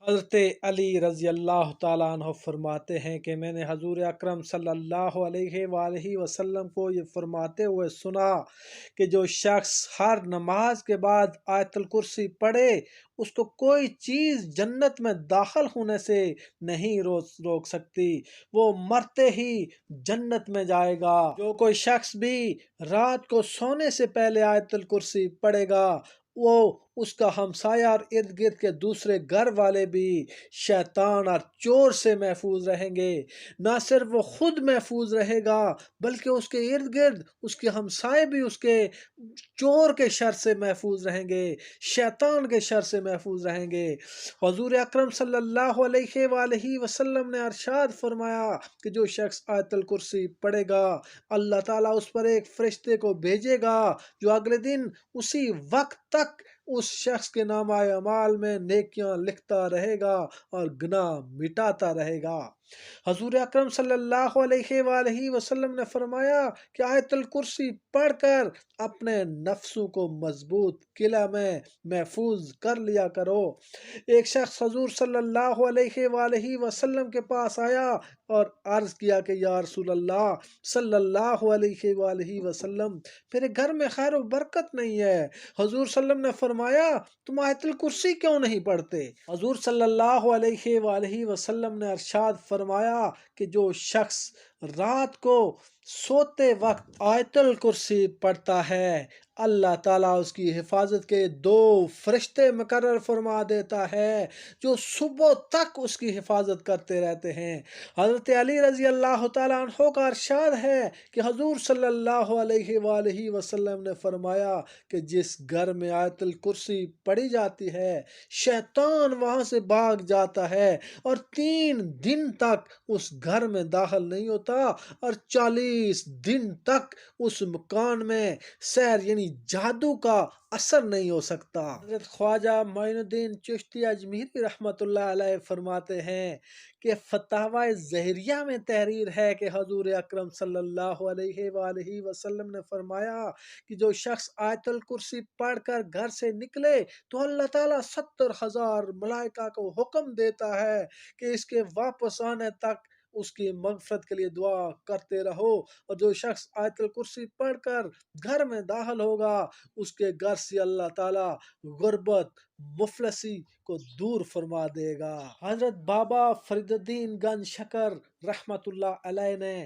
حضرت علی رضی اللہ تعالیٰ عنہ فرماتے ہیں کہ میں نے حضور اکرم صلی اللہ علیہ وآلہ وسلم کو یہ فرماتے ہوئے سنا کہ جو شخص ہر نماز کے بعد آیت الکرسی پڑھے اس کو کوئی چیز جنت میں داخل ہونے سے نہیں روک سکتی، وہ مرتے ہی جنت میں جائے گا۔ جو کوئی شخص بھی رات کو سونے سے پہلے آیت الکرسی پڑھے گا وہ اس کا ہمسایہ اور ارد گرد کے دوسرے گھر والے بھی شیطان اور چور سے محفوظ رہیں گے۔ نہ صرف وہ خود محفوظ رہے گا بلکہ اس کے ارد گرد اس کے ہمسائے بھی اس کے چور کے شر سے محفوظ رہیں گے، شیطان کے شر سے محفوظ رہیں گے۔ حضور اکرم صلی اللہ علیہ وآلہ وسلم نے ارشاد فرمایا کہ جو شخص آیت الکرسی پڑھے گا اللہ تعالیٰ اس پر ایک فرشتے کو بھیجے گا جو اگلے دن اسی وقت تک اس شخص کے نامہ اعمال میں نیکیاں لکھتا رہے گا اور گناہ مٹاتا رہے گا۔ حضور اکرم صلی اللہ علیہ وآلہ وسلم نے فرمایا کہ آیت الکرسی پڑھ کر اپنے نفسوں کو مضبوط قلعہ میں محفوظ کر لیا کرو۔ ایک شخص حضور صلی اللہ علیہ وآلہ وسلم کے پاس آیا اور عرض کیا کہ یا رسول اللہ صلی اللہ علیہ وآلہ وسلم، میرے گھر میں خیر و برکت نہیں ہے۔ حضور صلی اللہ علیہ وسلم نے فرمایا تم آیت الکرسی کیوں نہیں پڑھتے؟ حضور صلی اللہ علیہ وآلہ وسلم نے ارشاد فرمایا کہ جو شخص رات کو سوتے وقت آیت الکرسی پڑھتا ہے اللہ تعالیٰ اس کی حفاظت کے 2 فرشتے مقرر فرما دیتا ہے جو صبح تک اس کی حفاظت کرتے رہتے ہیں۔ حضرت علی رضی اللہ تعالیٰ عنہ کا ارشاد ہے کہ حضور صلی اللہ علیہ وآلہ وسلم نے فرمایا کہ جس گھر میں آیت الکرسی پڑھی جاتی ہے شیطان وہاں سے بھاگ جاتا ہے اور 3 دن تک اس گھر میں داخل نہیں ہوتا اور 40 دن تک اس مکان میں سحر یعنی جادو کا اثر نہیں ہو سکتا۔ حضرت خواجہ معین الدین چشتی اجمیری رحمۃ اللہ علیہ فرماتے ہیں کہ فتاوی ظاہریہ میں تحریر ہے کہ حضور اکرم صلی اللہ علیہ وآلہ وسلم نے فرمایا کہ جو شخص آیت الکرسی پڑھ کر گھر سے نکلے تو اللہ تعالیٰ 70,000 ملائکہ کو حکم دیتا ہے کہ اس کے واپس آنے تک اس کی مغفرت کے لیے دعا کرتے رہو، اور جو شخص آیت الکرسی پڑھ کر گھر میں داخل ہوگا اس کے گھر سے اللہ تعالیٰ غربت مفلسی کو دور فرما دے گا۔ حضرت بابا فرید الدین گنج شکر رحمت اللہ علیہ نے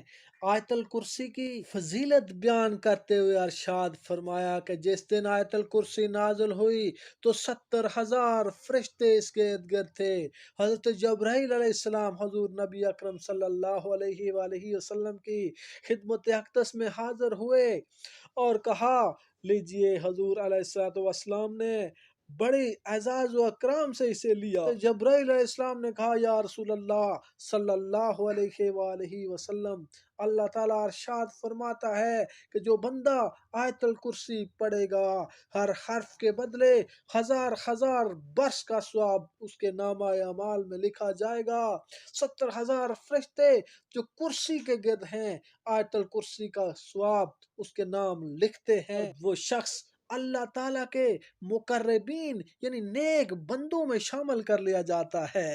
آیت الکرسی کی فضیلت بیان کرتے ہوئے ارشاد فرمایا کہ جس دن آیت الکرسی نازل ہوئی تو 70,000 فرشتے اس کے ارد گرد تھے۔ حضرت جبرائیل علیہ السلام حضور نبی اکرم صلی اللہ علیہ وآلہ وسلم کی خدمت اقدس میں حاضر ہوئے اور کہا لیجئے، حضور علیہ السلام نے بڑی اعزاز و اکرام سے اسے لیا۔ جبرائیل علیہ السلام نے کہا یا رسول اللہ صلی اللہ علیہ وآلہ وسلم، اللہ تعالیٰ ارشاد فرماتا ہے کہ جو بندہ آیت الکرسی پڑھے گا ہر حرف کے بدلے 1000 برس کا ثواب اس کے نامہ اعمال میں لکھا جائے گا۔ 70,000 فرشتے جو کرسی کے گرد ہیں آیت الکرسی کا ثواب اس کے نام لکھتے ہیں، وہ شخص اللہ تعالیٰ کے مقربین یعنی نیک بندوں میں شامل کر لیا جاتا ہے۔